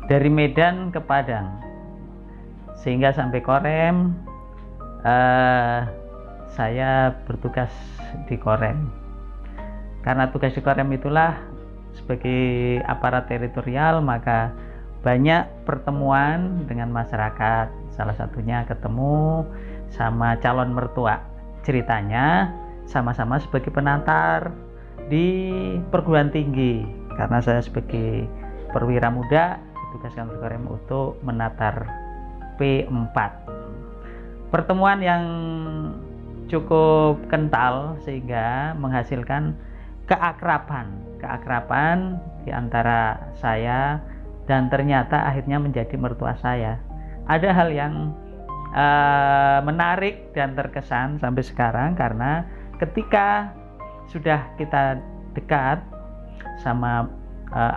dari Medan ke Padang, sehingga sampai Korem saya bertugas di Korem. Karena tugas di Korem itulah sebagai aparat teritorial, maka banyak pertemuan dengan masyarakat. Salah satunya ketemu sama calon mertua. Ceritanya sama-sama sebagai penantar di perguruan tinggi, karena saya sebagai perwira muda ditugaskan di Korem untuk menatar P4. Pertemuan yang cukup kental sehingga menghasilkan keakraban di antara saya, dan ternyata akhirnya menjadi mertua saya. Ada hal yang menarik dan terkesan sampai sekarang, karena ketika sudah kita dekat sama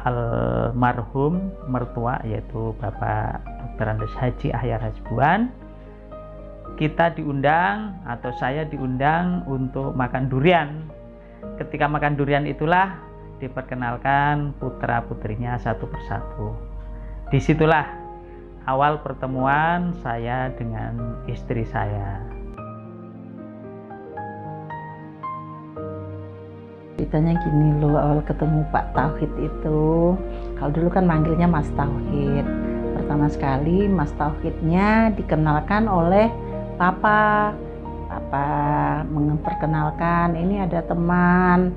almarhum mertua, yaitu Bapak Dr. Andes Haji Ahyar Hasibuan, kita diundang atau saya diundang untuk makan durian. Ketika makan durian itulah diperkenalkan putra-putrinya satu persatu. Disitulah awal pertemuan saya dengan istri saya. Ceritanya gini loh, awal ketemu Pak Tauhid itu, kalau dulu kan manggilnya Mas Tauhid. Pertama sekali Mas Tauhidnya dikenalkan oleh Papa memperkenalkan, ini ada teman.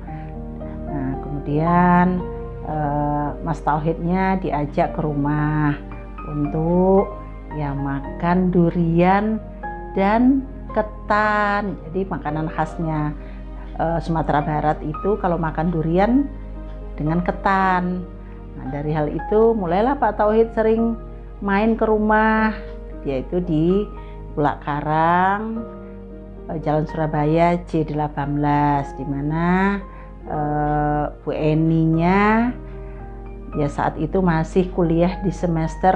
Nah, kemudian Mas Tauhidnya diajak ke rumah untuk makan durian dan ketan. Jadi makanan khasnya Sumatera Barat itu kalau makan durian dengan ketan. Nah, dari hal itu mulailah Pak Tauhid sering main ke rumah, yaitu di Bulak Karang, Jalan Surabaya J18, di mana Bu Eninya saat itu masih kuliah di semester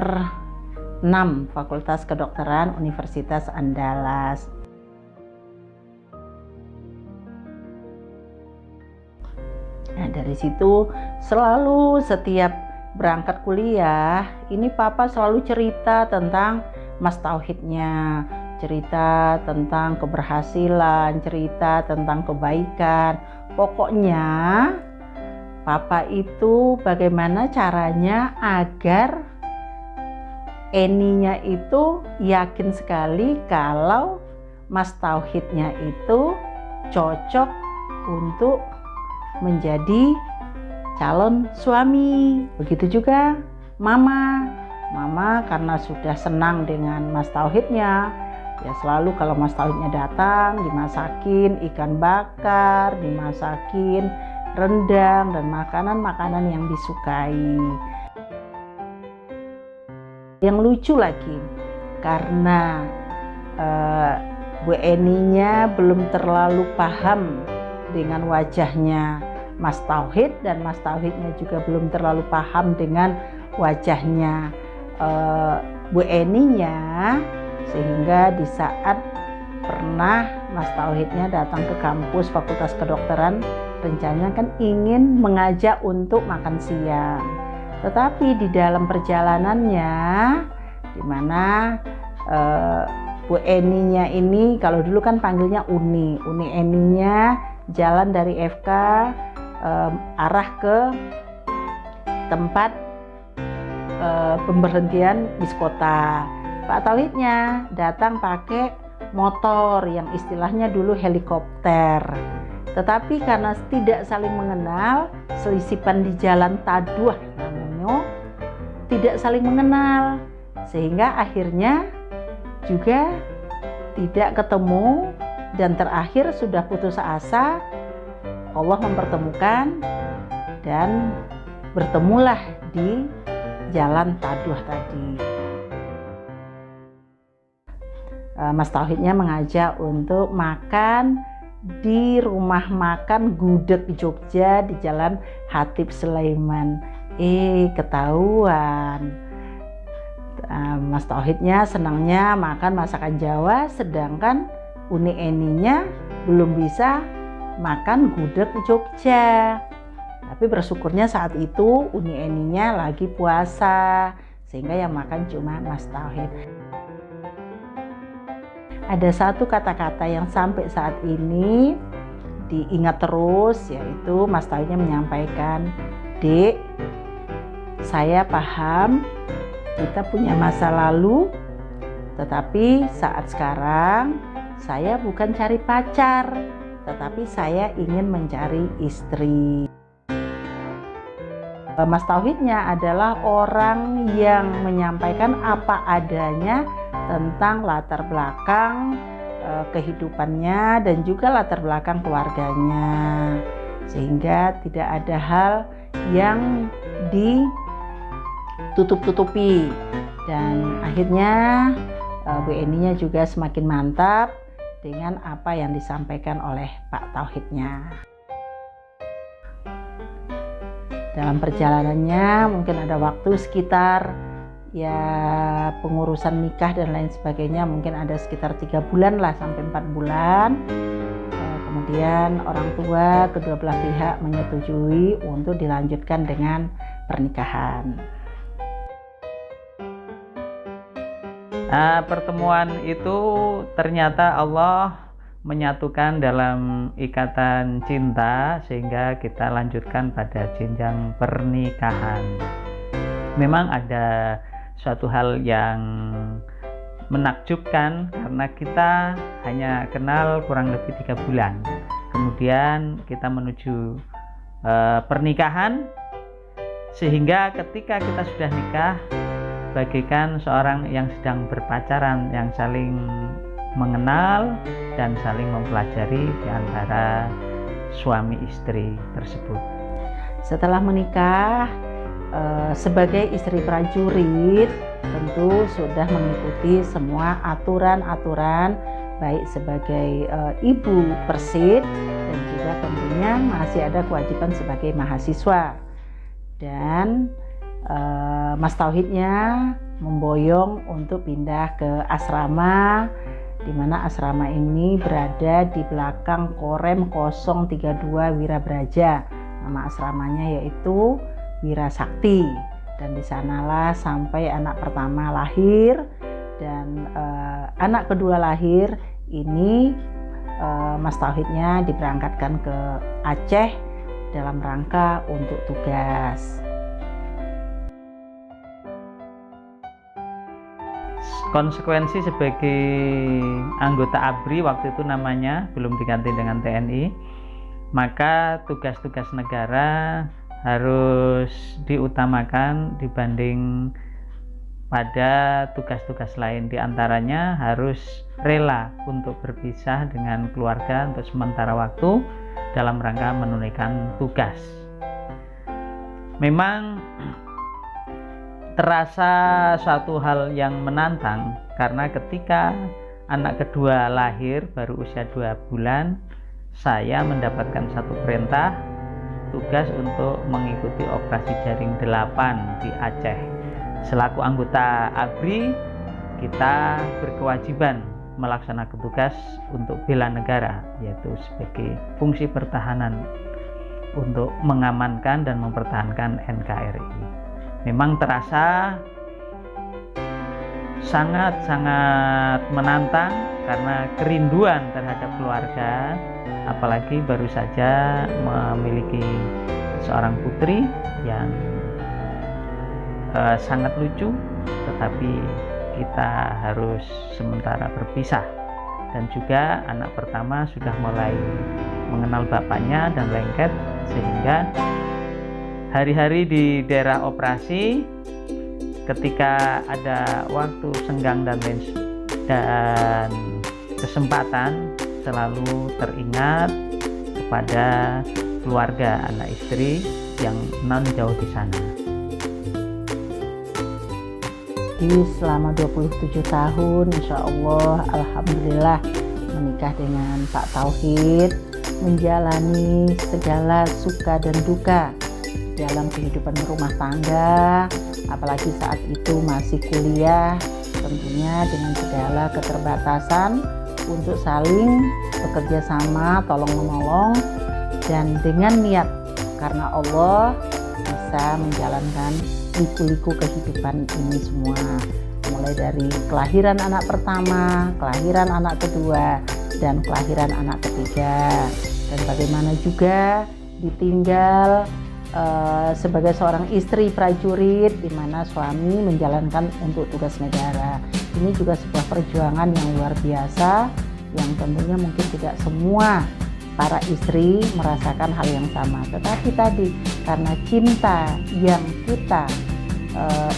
6 Fakultas Kedokteran Universitas Andalas. Nah, dari situ selalu setiap berangkat kuliah, ini Papa selalu cerita tentang Mas Tauhidnya, cerita tentang keberhasilan, cerita tentang kebaikan. Pokoknya Papa itu bagaimana caranya agar Eninya itu yakin sekali kalau Mas Tauhidnya itu cocok untuk menjadi calon suami. Begitu juga Mama karena sudah senang dengan Mas Tauhidnya, selalu kalau Mas Tauhidnya datang dimasakin ikan bakar, dimasakin rendang dan makanan-makanan yang disukai. Yang lucu lagi, karena Bu Eninya belum terlalu paham dengan wajahnya Mas Tauhid, dan Mas Tauhidnya juga belum terlalu paham dengan wajahnya Bu Eninya, sehingga di saat pernah Mas Tauhidnya datang ke kampus Fakultas Kedokteran, rencananya kan ingin mengajak untuk makan siang. Tetapi di dalam perjalanannya, di mana Bu Eninya ini, kalau dulu kan panggilnya Uni Eninya, jalan dari FK arah ke tempat pemberhentian bis kota. Pak Tauhidnya datang pakai motor yang istilahnya dulu helikopter. Tetapi karena tidak saling mengenal, selisipan di jalan Taduah namanya, tidak saling mengenal, sehingga akhirnya juga tidak ketemu, dan terakhir sudah putus asa. Allah mempertemukan dan bertemulah di jalan Taduah tadi. Mas Tauhidnya mengajak untuk makan di rumah makan Gudeg Jogja di Jalan Hatip Sulaiman. Ketahuan. Mas Tauhidnya senangnya makan masakan Jawa, sedangkan Uni Eninya belum bisa makan Gudeg Jogja. Tapi bersyukurnya saat itu Uni Eninya lagi puasa, sehingga yang makan cuma Mas Tauhid. Ada satu kata-kata yang sampai saat ini diingat terus, yaitu Mas Tauhidnya menyampaikan, "Dek, saya paham kita punya masa lalu, tetapi saat sekarang saya bukan cari pacar, tetapi saya ingin mencari istri." Mas Tauhidnya adalah orang yang menyampaikan apa adanya tentang latar belakang kehidupannya dan juga latar belakang keluarganya, sehingga tidak ada hal yang ditutup-tutupi, dan akhirnya Bu Eninya juga semakin mantap dengan apa yang disampaikan oleh Pak Tauhidnya. Dalam perjalanannya mungkin ada waktu sekitar pengurusan nikah dan lain sebagainya, mungkin ada sekitar 3 bulan lah sampai 4 bulan. Kemudian orang tua kedua belah pihak menyetujui untuk dilanjutkan dengan pernikahan. Pertemuan itu ternyata Allah menyatukan dalam ikatan cinta sehingga kita lanjutkan pada jenjang pernikahan. Memang ada suatu hal yang menakjubkan karena kita hanya kenal kurang lebih 3 bulan. Kemudian kita menuju pernikahan, sehingga ketika kita sudah nikah bagaikan seorang yang sedang berpacaran, yang saling mengenal dan saling mempelajari di antara suami istri tersebut. Setelah menikah, sebagai istri prajurit tentu sudah mengikuti semua aturan-aturan, baik sebagai ibu persit dan juga tentunya masih ada kewajiban sebagai mahasiswa. Dan Mas Tauhidnya memboyong untuk pindah ke asrama, di mana asrama ini berada di belakang Korem 032 Wirabraja. Nama asramanya yaitu Wirasakti, dan di sanalah sampai anak pertama lahir, dan anak kedua lahir ini Mas Tauhidnya diberangkatkan ke Aceh dalam rangka untuk tugas. Konsekuensi sebagai anggota ABRI, waktu itu namanya belum diganti dengan TNI, maka tugas-tugas negara harus diutamakan dibanding pada tugas-tugas lain. Di antaranya harus rela untuk berpisah dengan keluarga untuk sementara waktu dalam rangka menunaikan tugas. Memang terasa suatu hal yang menantang karena ketika anak kedua lahir baru usia 2 bulan, saya mendapatkan satu perintah tugas untuk mengikuti operasi jaring 8 di Aceh. Selaku anggota ABRI, kita berkewajiban melaksanakan tugas untuk bela negara, yaitu sebagai fungsi pertahanan untuk mengamankan dan mempertahankan NKRI. Memang terasa sangat-sangat menantang karena kerinduan terhadap keluarga, apalagi baru saja memiliki seorang putri yang sangat lucu, tetapi kita harus sementara berpisah. Dan juga anak pertama sudah mulai mengenal bapaknya dan lengket, sehingga hari-hari di daerah operasi ketika ada waktu senggang dan kesempatan selalu teringat kepada keluarga anak istri yang non jauh di sana. Jadi selama 27 tahun insya Allah alhamdulillah menikah dengan Pak Tauhid, menjalani segala suka dan duka dalam kehidupan rumah tangga, apalagi saat itu masih kuliah, tentunya dengan segala keterbatasan untuk saling bekerja sama, tolong menolong, dan dengan niat karena Allah bisa menjalankan liku-liku kehidupan ini semua, mulai dari kelahiran anak pertama, kelahiran anak kedua, dan kelahiran anak ketiga, dan bagaimana juga ditinggal sebagai seorang istri prajurit di mana suami menjalankan untuk tugas negara. Ini juga sebuah perjuangan yang luar biasa yang tentunya mungkin tidak semua para istri merasakan hal yang sama, tetapi tadi karena cinta yang kita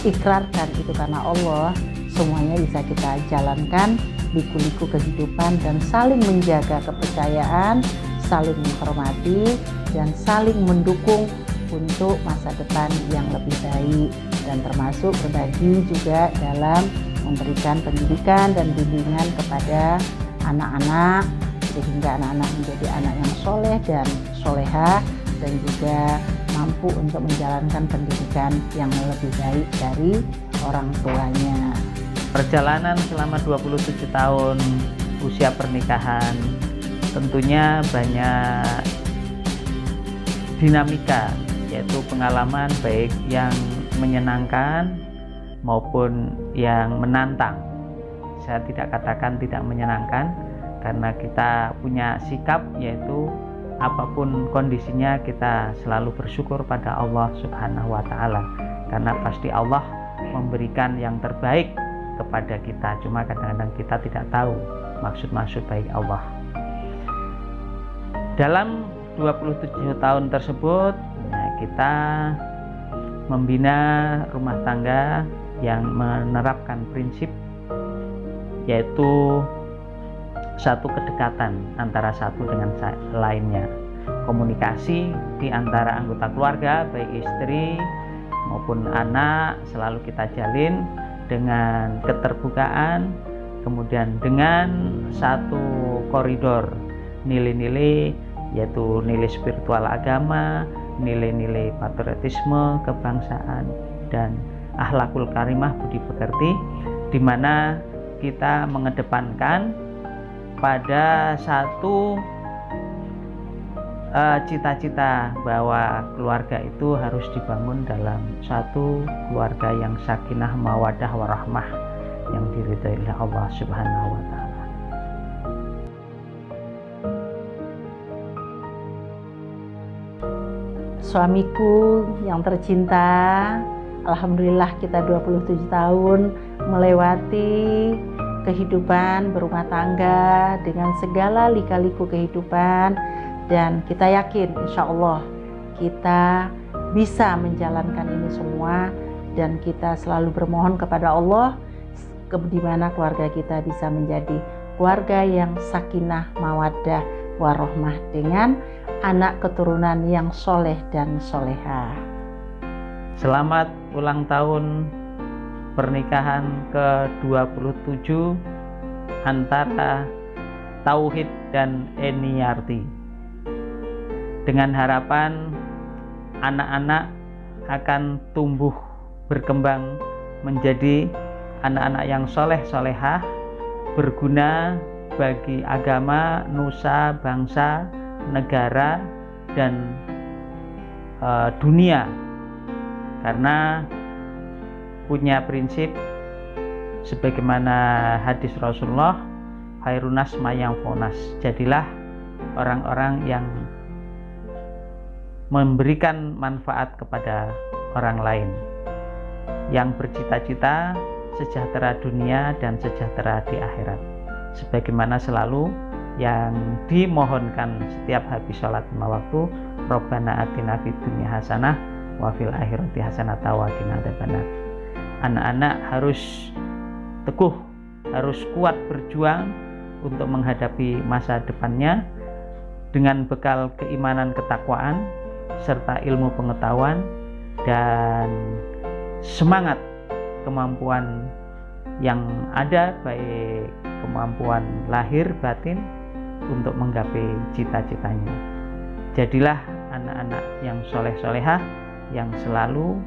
ikrarkan itu karena Allah, semuanya bisa kita jalankan liku-liku kehidupan dan saling menjaga kepercayaan, saling menghormati, dan saling mendukung untuk masa depan yang lebih baik, dan termasuk berbagi juga dalam memberikan pendidikan dan bimbingan kepada anak-anak sehingga anak-anak menjadi anak yang soleh dan soleha, dan juga mampu untuk menjalankan pendidikan yang lebih baik dari orang tuanya. Perjalanan selama 27 tahun usia pernikahan tentunya banyak dinamika, yaitu pengalaman baik yang menyenangkan maupun yang menantang. Saya tidak katakan tidak menyenangkan, karena kita punya sikap yaitu apapun kondisinya kita selalu bersyukur pada Allah Subhanahu wa Ta'ala, karena pasti Allah memberikan yang terbaik kepada kita, cuma kadang-kadang kita tidak tahu maksud-maksud baik Allah. Dalam 27 tahun tersebut kita membina rumah tangga yang menerapkan prinsip yaitu satu kedekatan antara satu dengan lainnya, komunikasi di antara anggota keluarga baik istri maupun anak selalu kita jalin dengan keterbukaan, kemudian dengan satu koridor nilai-nilai yaitu nilai spiritual agama, nilai-nilai patriotisme, kebangsaan, dan akhlakul karimah, budi pekerti, di mana kita mengedepankan pada satu cita-cita bahwa keluarga itu harus dibangun dalam satu keluarga yang sakinah, mawadah, warahmah, yang diridhai oleh Allah Subhanahu wa Ta'ala. Suamiku yang tercinta, alhamdulillah kita 27 tahun melewati kehidupan berumah tangga dengan segala lika-liku kehidupan, dan kita yakin insya Allah kita bisa menjalankan ini semua, dan kita selalu bermohon kepada Allah di mana keluarga kita bisa menjadi keluarga yang sakinah, mawaddah, warohmah dengan anak keturunan yang soleh dan soleha. Selamat ulang tahun pernikahan ke-27 antara Tauhid dan Eniarti. Dengan harapan anak-anak akan tumbuh berkembang menjadi anak-anak yang soleh solehah, berguna bagi agama, nusa, bangsa, negara, dan dunia, karena punya prinsip sebagaimana hadis Rasulullah, khairunas mayang fonas, jadilah orang-orang yang memberikan manfaat kepada orang lain, yang bercita-cita sejahtera dunia dan sejahtera di akhirat, sebagaimana selalu yang dimohonkan setiap habis sholat lima waktu, Rabbana atina fid dunya hasanah wa fil akhirati hasanah wa qina adzabannar. Anak-anak harus teguh, harus kuat berjuang untuk menghadapi masa depannya dengan bekal keimanan, ketakwaan, serta ilmu pengetahuan dan semangat kemampuan yang ada, baik kemampuan lahir batin untuk menggapai cita-citanya. Jadilah anak-anak yang soleh-solehah, yang selalu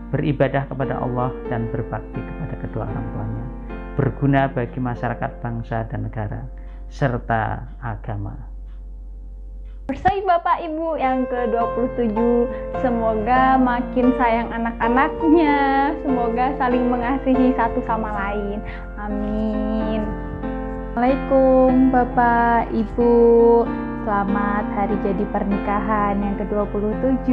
beribadah kepada Allah dan berbakti kepada kedua orang tuanya, berguna bagi masyarakat, bangsa, dan negara, serta agama. Bersai Bapak Ibu yang ke-27, semoga makin sayang anak-anaknya, semoga saling mengasihi satu sama lain. Amin. Assalamualaikum Bapak Ibu, selamat hari jadi pernikahan yang ke-27.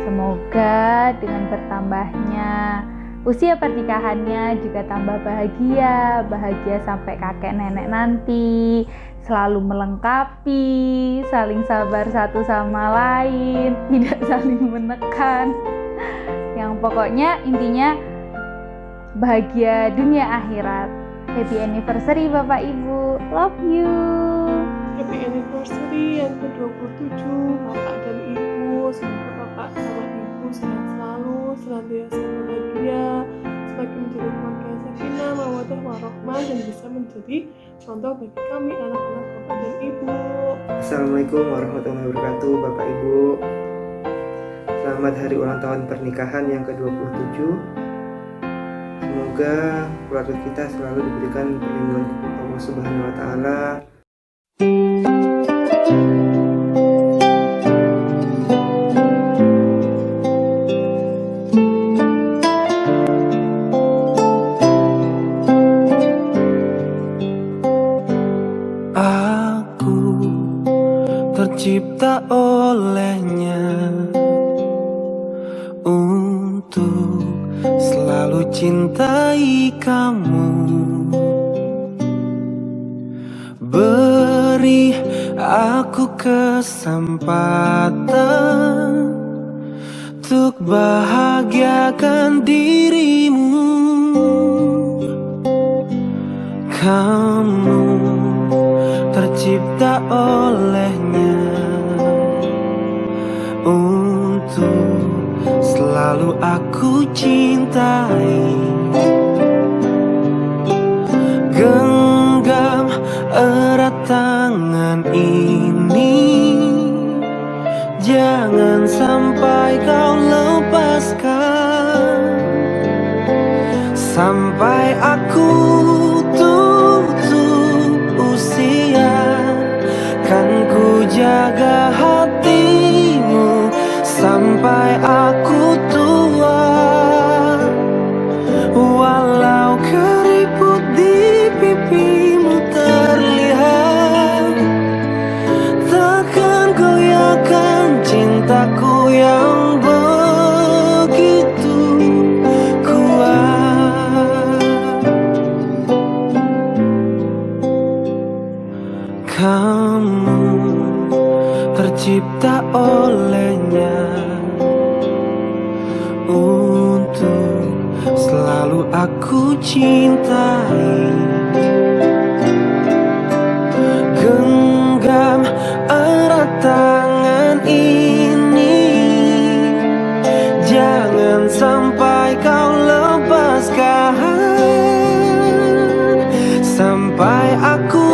Semoga dengan bertambahnya usia pernikahannya juga tambah bahagia sampai kakek nenek nanti, selalu melengkapi, saling sabar satu sama lain, tidak saling menekan. Yang pokoknya intinya bahagia dunia akhirat. Happy anniversary Bapak Ibu, love you. Happy anniversary yang ke-27 Bapak dan Ibu. Semoga Bapak sama Ibu sehat selalu, senantiasa bahagia, semakin menjadi keluarga yang sakinah, mawaddah, warahmah, dan bisa menjadi contoh bagi kami anak-anak Bapak dan Ibu. Assalamualaikum warahmatullahi wabarakatuh Bapak Ibu. Selamat hari ulang tahun pernikahan yang ke-27. Semoga keluarga kita selalu diberikan perlindungan Allah Subhanahu wa taala. Aku tercipta olehnya untuk selalu cintai kamu. Beri aku kesempatan untuk bahagiakan dirimu. Kamu tercipta olehnya untuk selalu aku cintai. Genggam erat tangan ini, jangan sampai kau lepaskan. Sampai aku tutup usia, kan ku jaga hatimu sampai aku tua. Walau keriput di pipimu terlihat, takkan goyahkan cintaku yang begitu kuat. Kamu tercipta olehnya untuk selalu aku cintai. Genggam erat tangan ini, jangan sampai kau lepaskan. Sampai aku